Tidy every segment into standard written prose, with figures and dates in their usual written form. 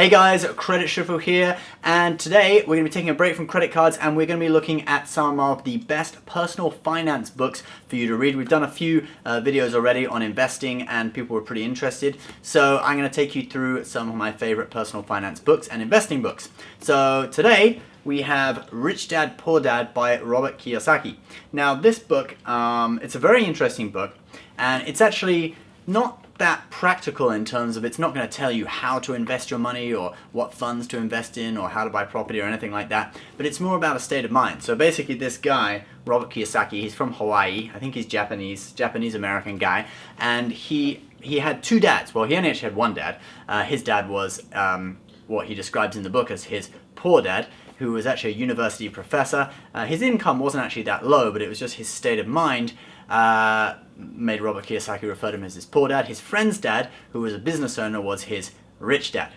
Hey guys, Credit Shuffle here, and today we're going to be taking a break from credit cards and we're going to be looking at some of the best personal finance books for you to read. We've done a few videos already on investing and people were pretty interested, so I'm going to take you through some of my favorite personal finance books and investing books. So today we have Rich Dad, Poor Dad by Robert Kiyosaki. Now this book, it's a very interesting book, and it's actually not that practical in terms of it's not going to tell you how to invest your money or what funds to invest in or how to buy property or anything like that, but it's more about a state of mind. So basically this guy, Robert Kiyosaki, he's from Hawaii. I think he's Japanese American guy, and he had two dads. Well, he only actually had one dad. His dad was what he describes in the book as his poor dad, who was actually a university professor. His income wasn't actually that low, but it was just his state of mind made Robert Kiyosaki refer to him as his poor dad. His friend's dad, who was a business owner, was his rich dad.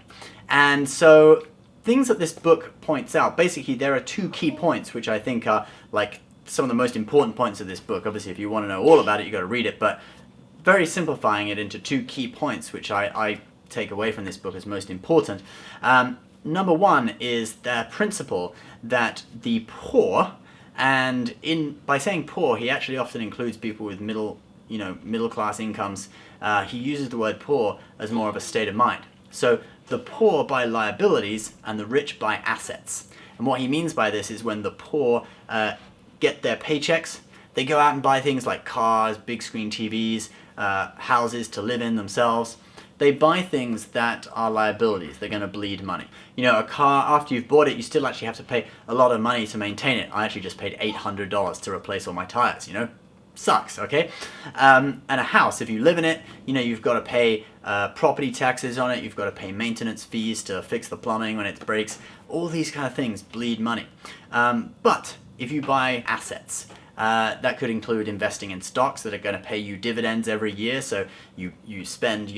And so things that this book points out, basically there are two key points which I think are like some of the most important points of this book. Obviously if you want to know all about it, you got to read it, but very simplifying it into two key points which I take away from this book as most important. Number one is the principle that the poor, and by saying poor, he actually often includes people with middle class incomes. He uses the word poor as more of a state of mind. So the poor buy liabilities and the rich buy assets. And what he means by this is when the poor get their paychecks, they go out and buy things like cars, big screen TVs, houses to live in themselves. They buy things that are liabilities. They're going to bleed money. You know, a car, after you've bought it, you still actually have to pay a lot of money to maintain it. I actually just paid $800 to replace all my tires, you know? Sucks, okay? And a house, if you live in it, you know, you've got to pay property taxes on it. You've got to pay maintenance fees to fix the plumbing when it breaks. All these kind of things bleed money. But if you buy assets, that could include investing in stocks that are going to pay you dividends every year. So you spend,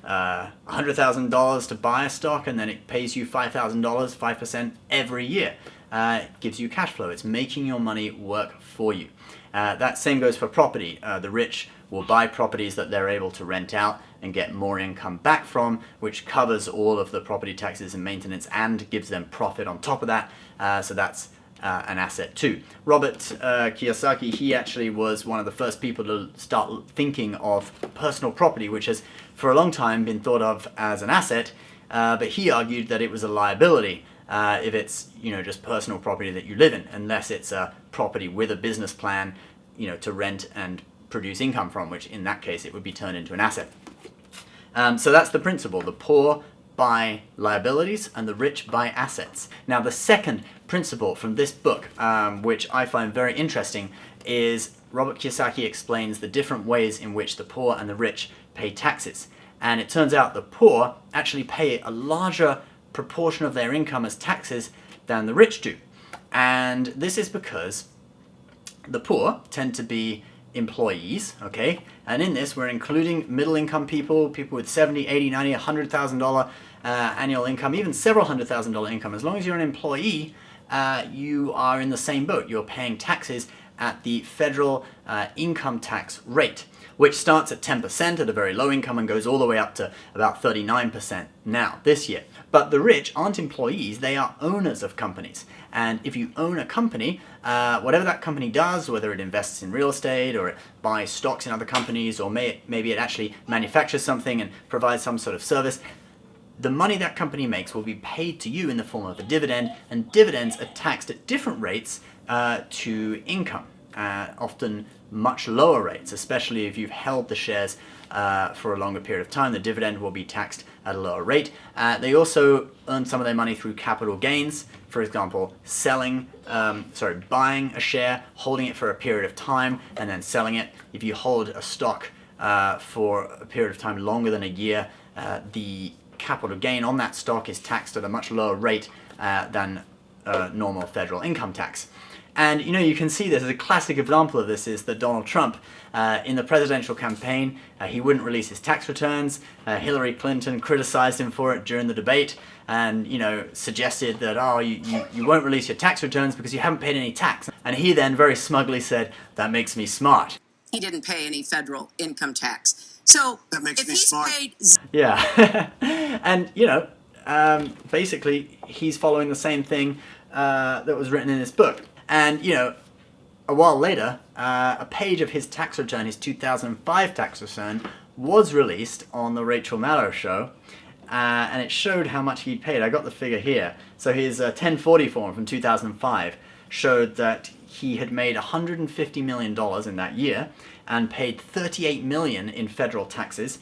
$100,000 to buy a stock and then it pays you $5,000, 5% every year. It gives you cash flow. It's making your money work for you. That same goes for property. The rich will buy properties that they're able to rent out and get more income back from, which covers all of the property taxes and maintenance and gives them profit on top of that. So that's an asset too. Robert Kiyosaki, he actually was one of the first people to start thinking of personal property, which has for a long time been thought of as an asset, but he argued that it was a liability if it's just personal property that you live in, unless it's a property with a business plan to rent and produce income from, which in that case it would be turned into an asset. So that's the principle. The poor buy liabilities and the rich buy assets. Now the second principle from this book, which I find very interesting, is Robert Kiyosaki explains the different ways in which the poor and the rich pay taxes. And it turns out the poor actually pay a larger proportion of their income as taxes than the rich do. And this is because the poor tend to be employees, okay? And in this we're including middle income people with $70, $80, $90, $100,000 annual income, even several $100,000 income. As long as you're an employee, you are in the same boat. You're paying taxes at the federal income tax rate, which starts at 10% at a very low income and goes all the way up to about 39% now, this year. But the rich aren't employees, they are owners of companies. And if you own a company, whatever that company does, whether it invests in real estate or it buys stocks in other companies, or maybe it actually manufactures something and provides some sort of service, the money that company makes will be paid to you in the form of a dividend, and dividends are taxed at different rates to income, often much lower rates, especially if you've held the shares for a longer period of time. The dividend will be taxed at a lower rate. They also earn some of their money through capital gains, for example, buying a share, holding it for a period of time, and then selling it. If you hold a stock for a period of time longer than a year, the capital gain on that stock is taxed at a much lower rate than normal federal income tax. And you can see this as a classic example of this is that Donald Trump, in the presidential campaign, he wouldn't release his tax returns. Hillary Clinton criticized him for it during the debate and suggested that, oh, you won't release your tax returns because you haven't paid any tax. And he then very smugly said, that makes me smart. He didn't pay any federal income tax. So that makes if me he's smart. paid Yeah. And basically he's following the same thing that was written in this book. And you know, a while later, a page of his tax return, his 2005 tax return, was released on the Rachel Maddow show, and it showed how much he'd paid. I got the figure here. So his 1040 form from 2005 showed that he had made $150 million in that year and paid $38 million in federal taxes,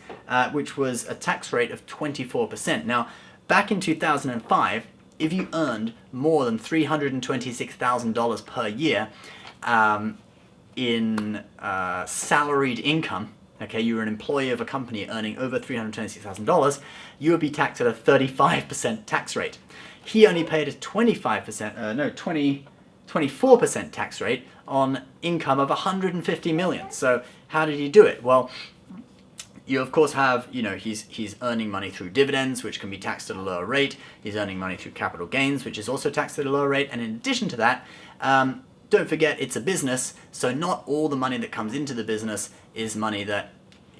which was a tax rate of 24%. Now, back in 2005, if you earned more than $326,000 per year in salaried income, okay, you were an employee of a company earning over $326,000, you would be taxed at a 35% tax rate. He only paid a 24% tax rate on income of $150 million. So how did he do it? Well, you of course have, you know, he's earning money through dividends, which can be taxed at a lower rate. He's earning money through capital gains, which is also taxed at a lower rate. And in addition to that, don't forget it's a business, so not all the money that comes into the business is money that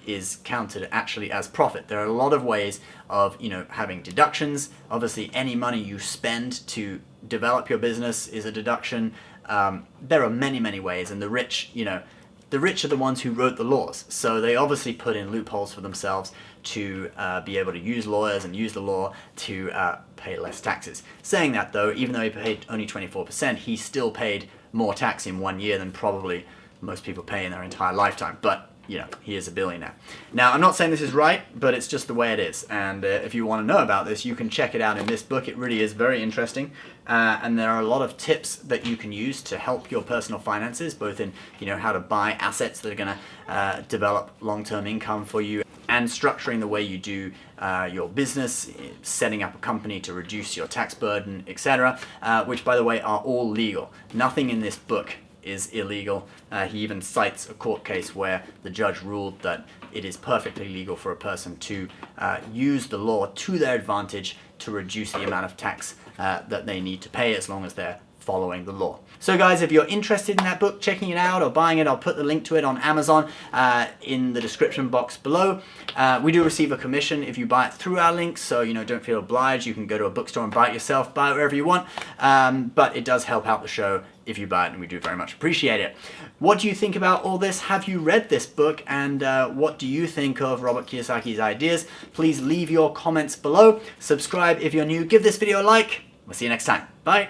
is counted actually as profit. There are a lot of ways of, you know, having deductions. Obviously, any money you spend to develop your business is a deduction. There are many, many ways, and the rich, you know, the rich are the ones who wrote the laws, so they obviously put in loopholes for themselves to be able to use lawyers and use the law to pay less taxes. Saying that though, even though he paid only 24%, he still paid more tax in 1 year than probably most people pay in their entire lifetime. But you know, he is a billionaire. Now, I'm not saying this is right, but it's just the way it is. And if you want to know about this, you can check it out in this book. It really is very interesting. And there are a lot of tips that you can use to help your personal finances, both in, you know, how to buy assets that are going to develop long-term income for you, and structuring the way you do your business, setting up a company to reduce your tax burden, etc., which, by the way, are all legal. Nothing in this book is illegal. He even cites a court case where the judge ruled that it is perfectly legal for a person to use the law to their advantage to reduce the amount of tax that they need to pay, as long as they're following the law. So guys, if you're interested in that book, checking it out or buying it, I'll put the link to it on Amazon in the description box below. We do receive a commission if you buy it through our links, so you know, don't feel obliged. You can go to a bookstore and buy it yourself, buy it wherever you want, but it does help out the show if you buy it, and we do very much appreciate it. What do you think about all this? Have you read this book, and what do you think of Robert Kiyosaki's ideas? Please leave your comments below. Subscribe if you're new. Give this video a like. We'll see you next time. Bye.